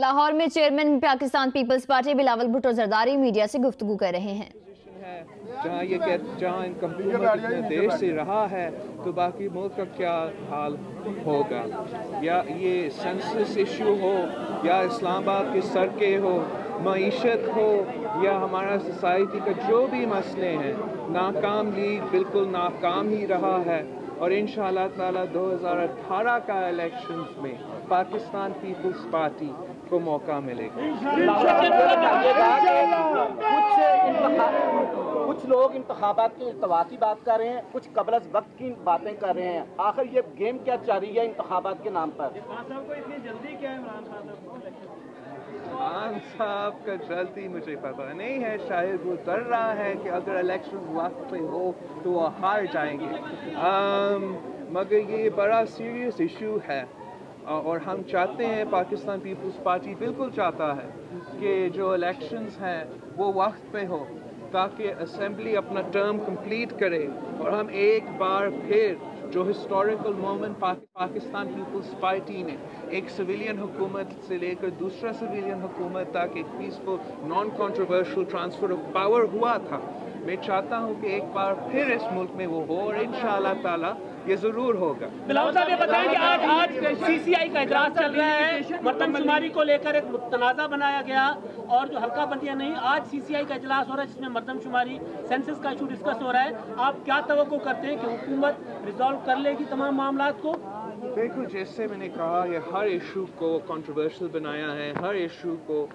لاہور میں chairman Pakistan Peoples Party Bilawal Bhutto Zardari media سے گفتگو کر رہے ہیں۔ جہاں ان کا حکومت اتنے دیر سے رہا ہے تو باقی ملک کا کیا حال ہوگا، یا یہ سینسس ایشو ہو یا اسلام آباد کے سڑکیں ہو، معیشت ہو یا ہمارا سوسائٹی کا جو بھی مسئلے ہیں، ناکام لیگ بالکل ناکام ہی رہا ہے، اور انشاءاللہ تعالی 2018 کا الیکشنز میں پاکستان پیپلز پارٹی کو موقع ملے گا۔ کچھ لوگ انتخابات کے ارتباط کی بات کر رہے ہیں، کچھ قبل از وقت کی باتیں کر رہے ہیں، آخر یہ گیم کیا چل رہی ہے انتخابات کے نام پر؟ عمران صاحب کا جلدی مجھے پتہ نہیں ہے، شاید وہ ڈر رہا ہے کہ اگر الیکشن وقت پہ ہو تو وہ ہار جائیں گے، مگر یہ بڑا سیریس ایشو ہے، اور ہم چاہتے ہیں، پاکستان پیپلز پارٹی بالکل چاہتا ہے کہ جو الیکشنز ہیں وہ وقت پہ ہو تاکہ اسمبلی اپنا ٹرم کمپلیٹ کرے، اور ہم ایک بار پھر جو ہسٹوریکل مومنٹ پاکستان پیپلز پارٹی نے ایک سویلین حکومت سے لے کر دوسرا سویلین حکومت تک ایک peaceful non controversial transfer of power ہوا تھا، میں چاہتا ہوں کہ ایک بار پھر اس ملک میں وہ ہو، اور انشاءاللہ تعالی یہ ضرور ہوگا۔ بلاول صاحب یہ بتائیں کہ آج سی سی آئی کا اجلاس چل رہا ہے، مردم شماری کو لے کر ایک تنازع بنایا گیا اور جو حلقہ بندیاں نہیں، آج سی سی آئی کا اجلاس ہو رہا ہے جس میں مردم شماری سینسس کا ایشو ڈسکس ہو رہا ہے، آپ کیا توقع کرتے ہیں کہ حکومت ریزالو کر لے گی تمام معاملات کو؟ دیکھو، جیسے میں نے کہا، یہ ہر ایشو کو کنٹروورشل بنایا ہے، ہر ایشو کو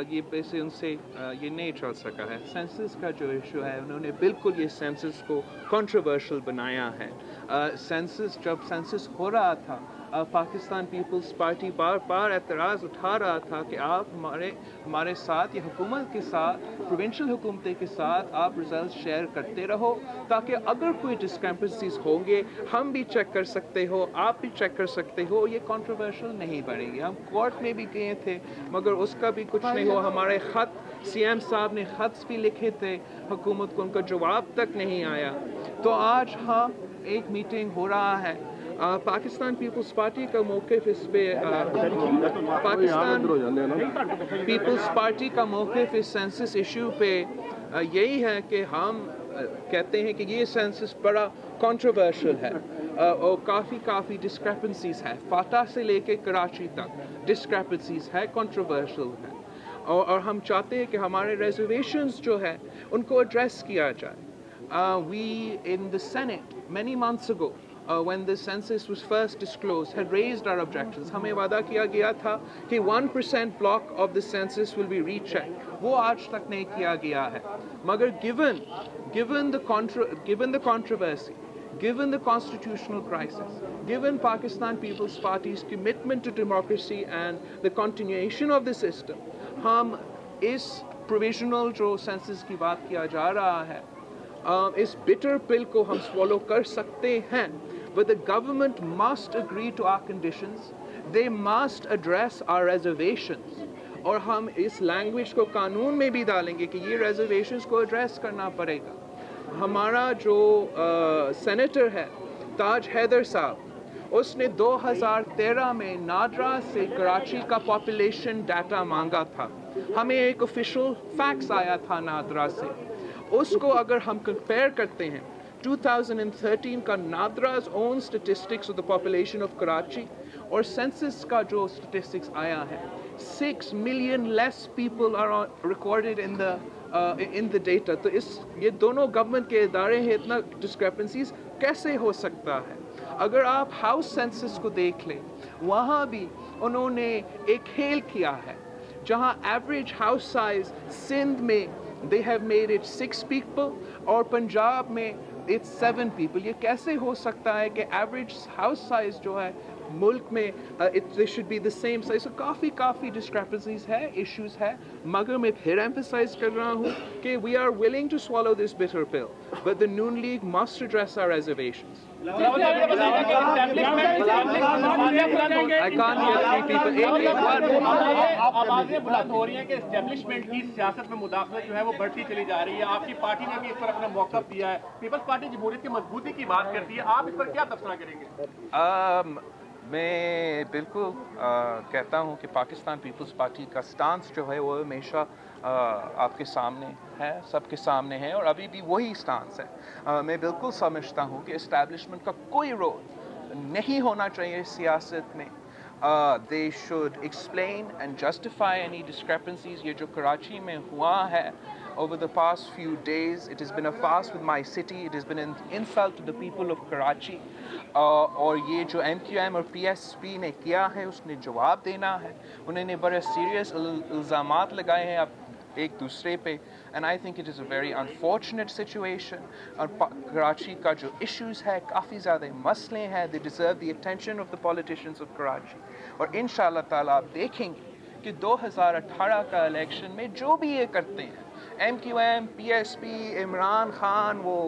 یہ پیسے ان سے یہ نہیں چل سکا ہے۔ سینسس کا جو ایشو ہے، انہوں نے بالکل یہ سینسس کو کنٹروورشل بنایا ہے۔ جب سینسس ہو رہا تھا، پاکستان پیپلز پارٹی بار بار اعتراض اٹھا رہا تھا کہ آپ ہمارے ساتھ یا حکومت کے ساتھ، پروونشل حکومتیں کے ساتھ آپ ریزلٹ شیئر کرتے رہو تاکہ اگر کوئی ڈسکرپنسیز ہوں گے ہم بھی چیک کر سکتے ہو، آپ بھی چیک کر سکتے ہو، یہ کنٹروورشل نہیں بنے گی۔ ہم کورٹ میں بھی گئے تھے مگر اس کا بھی کچھ نہیں ہوا، ہمارے خط سی ایم صاحب نے خط بھی لکھے تھے حکومت کو، ان کا جواب تک نہیں آیا۔ تو آج ہاں ایک میٹنگ ہو رہا ہے، پاکستان پیپلز پارٹی کا موقف اس پہ، پاکستان پیپلز پارٹی کا موقف اس سینسس ایشو پہ یہی ہے کہ ہم کہتے ہیں کہ یہ سینسس بڑا کنٹروورشل ہے، اور کافی ڈسکرپنسیز ہے، فاٹا سے لے کے کراچی تک ڈسکرپنسیز ہے، کنٹروورشل ہے، اور ہم چاہتے ہیں کہ ہمارے ریزرویشنز جو ہے ان کو ایڈریس کیا جائے۔ We in the Senate many months ago, when the census was first disclosed, had raised our objections. ہمیں وعدہ کیا گیا تھا کہ 1% block of the census will be rechecked. وہ آج تک نہیں کیا گیا ہے، مگر given the controversy, given the constitutional crisis, given Pakistan People's Party's commitment to democracy and the continuation of the system, ہم اس provisional جو سینسس کی بات کیا جا رہا ہے، اس bitter pill کو ہم swallow کر سکتے ہیں، but the government must agree to our conditions, they must address our reservations، اور ہم اس لینگویج کو قانون میں بھی ڈالیں گے کہ یہ ریزرویشنز کو ایڈریس کرنا پڑے گا۔ ہمارا جو سینیٹر ہے تاج حیدر صاحب، اس نے 2013 میں نادرا سے کراچی کا پاپولیشن ڈیٹا مانگا تھا، ہمیں ایک آفیشل فیکس آیا تھا نادرا سے، اس کو اگر ہم کمپیئر کرتے ہیں 2013 کا نادرا's own statistics of the population of Karachi اور سینسس کا جو statistics آیا ہے، 6 million less people are recorded in the data۔ تو یہ دونوں گورنمنٹ کے ادارے ہیں، اتنا ڈسکرپنسیز کیسے ہو سکتا ہے؟ اگر آپ ہاؤس سینسس کو دیکھ لیں، وہاں بھی انہوں نے ایک کھیل کیا ہے، جہاں ایوریج ہاؤس سائز سندھ میں they have made it 6 people اور پنجاب میں it's 7 people۔ یہ کیسے ہو سکتا ہے کہ ایوریج ہاؤس سائز جو ہے ملک میں they should be the same size؟ so coffee discrepancies ہے، issues ہے، مگر میں پھر emphasize کر رہا ہوں کہ we are willing to swallow this bitter pill, but the Noon League must address our reservations۔ I can't hear 3 people۔ آوازیں بلند ہو رہی ہیں کہ اسٹیبلشمنٹ کی سیاست میں مداخلت جو ہے وہ بڑھتی چلی جا رہی ہے، آپ کی پارٹی نے بھی اس پر اپنا موقف دیا ہے، پیپلز پارٹی جمہوریت کی مضبوطی کی بات کرتی ہے، آپ اس پر کیا تبصرہ کریں گے؟ میں بالکل کہتا ہوں کہ پاکستان پیپلز پارٹی کا سٹانس جو ہے وہ ہمیشہ آپ کے سامنے ہے، سب کے سامنے ہے، اور ابھی بھی وہی سٹانس ہے۔ میں بالکل سمجھتا ہوں کہ اسٹیبلشمنٹ کا کوئی رول نہیں ہونا چاہیے سیاست میں۔ They should explain and justify any discrepancies۔ یہ جو کراچی میں ہوا ہے over the past few days, it has been a farce with my city, it has been an insult to the people of Karachi، اور یہ جو MQM اور PSP نے کیا ہے اس نے جواب دینا ہے۔ انہوں نے بڑے سیریس الزامات لگائے ہیں اب ایک دوسرے پہ، and I think it is a very unfortunate situation۔ اور کراچی کا جو ایشوز ہے کافی زیادہ مسئلے ہیں، they deserve the attention of the politicians of Karachi۔ اور انشاءاللہ تعالیٰ آپ دیکھیں گے کہ 2018 کا الیکشن میں جو بھی یہ کرتے ہیں، MQM، PSP، عمران خان، وہ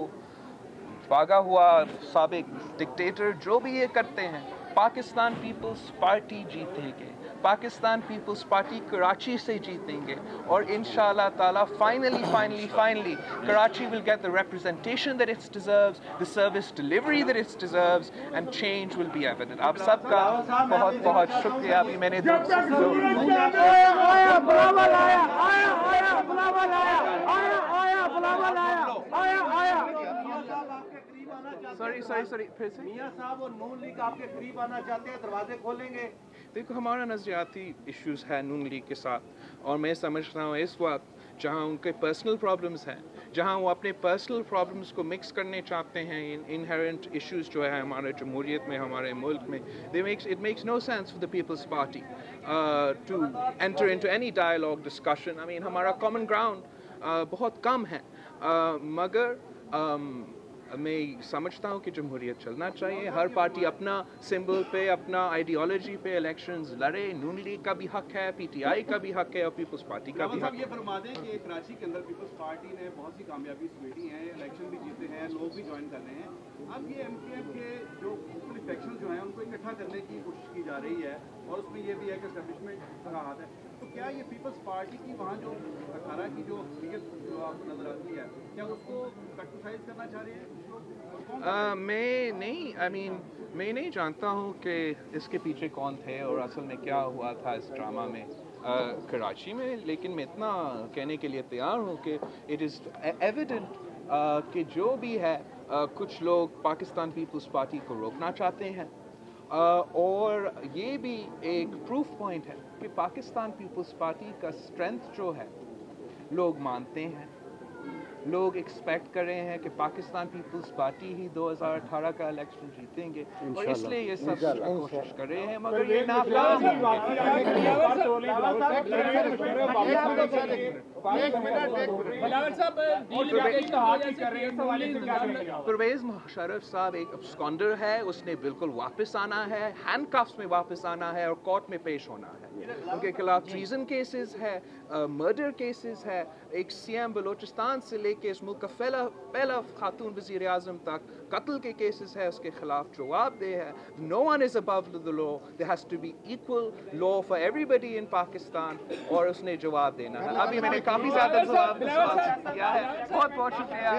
بھاگا ہوا سابق ڈکٹیٹر، جو بھی یہ کرتے ہیں، پاکستان پیپلز پارٹی جیتیں گے، پاکستان پیپلز پارٹی کراچی سے جیتیں گے، اور انشاءاللہ تعالیٰ finally Karachi will get the representation that it deserves, the service delivery that it deserves, and change will be evident۔ آپ سب کا بہت بہت شکریہ۔ ابھی میں نے سوری پھر سے میاں صاحب اور نون لیگ آپ کے قریب آنا چاہتے ہیں، دروازے کھولیں گے؟ دیکھو، ہمارا نظریاتی ایشوز ہے نون لیگ کے ساتھ، اور میں سمجھتا ہوں اس وقت جہاں ان کے پرسنل پرابلمز ہیں، جہاں وہ اپنے پرسنل پرابلمز کو مکس کرنے چاہتے ہیں انہیرنٹ ایشوز جو ہے ہمارے جمہوریت میں، ہمارے ملک میں، it makes no sense for the People's Party to enter into any dialogue discussion۔ I mean ہمارا common ground بہت کم ہے، مگر میں سمجھتا ہوں کہ جمہوریت چلنا چاہیے، ہر پارٹی اپنا سمبل پہ، اپنا آئیڈیالوجی پہ الیکشنز لڑے۔ نون لیگ کا بھی حق ہے، PTI کا بھی حق ہے، اور پیپلز پارٹی کا بھی حق ہے۔ یہ فرما دیں کہ کراچی کے اندر پیپلز پارٹی نے بہت سی کامیابی سمیٹی ہیں، الیکشن بھی جیتے ہیں، لوگ بھی جوائن کر رہے ہیں۔ اب یہ MQM کے جو مختلف فیکشن جو ہیں ان کو اکٹھا کرنے کی کوشش کی جا رہی ہے، اور اس میں یہ بھی ہے کہ اسٹیبلشمنٹ کا ہاتھ ہے۔ تو کیا یہ پیپلز پارٹی کی وہاں جو 18 کی جو فگر جو آپ کو نظر آتی ہے، کیا اس کو کٹوسائز کرنا چاہ رہے ہیں؟ میں نہیں جانتا ہوں کہ اس کے پیچھے کون تھے اور اصل میں کیا ہوا تھا اس ڈرامہ میں کراچی میں، لیکن میں اتنا کہنے کے لیے تیار ہوں کہ اٹ از ایویڈنٹ کہ جو بھی ہے کچھ لوگ پاکستان پیپلز پارٹی کو روکنا چاہتے ہیں، اور یہ بھی ایک پروف پوائنٹ ہے کہ پاکستان پیپلز پارٹی کا اسٹرینتھ جو ہے لوگ مانتے ہیں، لوگ ایکسپیکٹ کر رہے ہیں کہ پاکستان پیپلز پارٹی ہی 2018 کا الیکشن جیتیں گے، اور اس لیے یہ سب کوشش کر رہے ہیں، مگر یہ ناکام پرویز مشرف صاحب ایک ابسکانڈر ہے، اس نے بالکل واپس آنا ہے، ہینڈ کفس میں واپس آنا ہے اور کورٹ میں پیش ہونا ہے۔ ان کے خلاف ٹریزن کیسز ہے، مرڈر کیسز ہے، ایک CM بلوچستان سے لے کے اس ملک کا پہلا خاتون وزیر اعظم تک قتل کے کیسز ہے، اس کے خلاف جواب دہ ہے۔ No one is above the law، there has to be equal law for everybody in Pakistan، اور اس نے جواب دینا ہے۔ ابھی میں نے کافی زیادہ جواب کیا ہے، بہت بہت شکریہ۔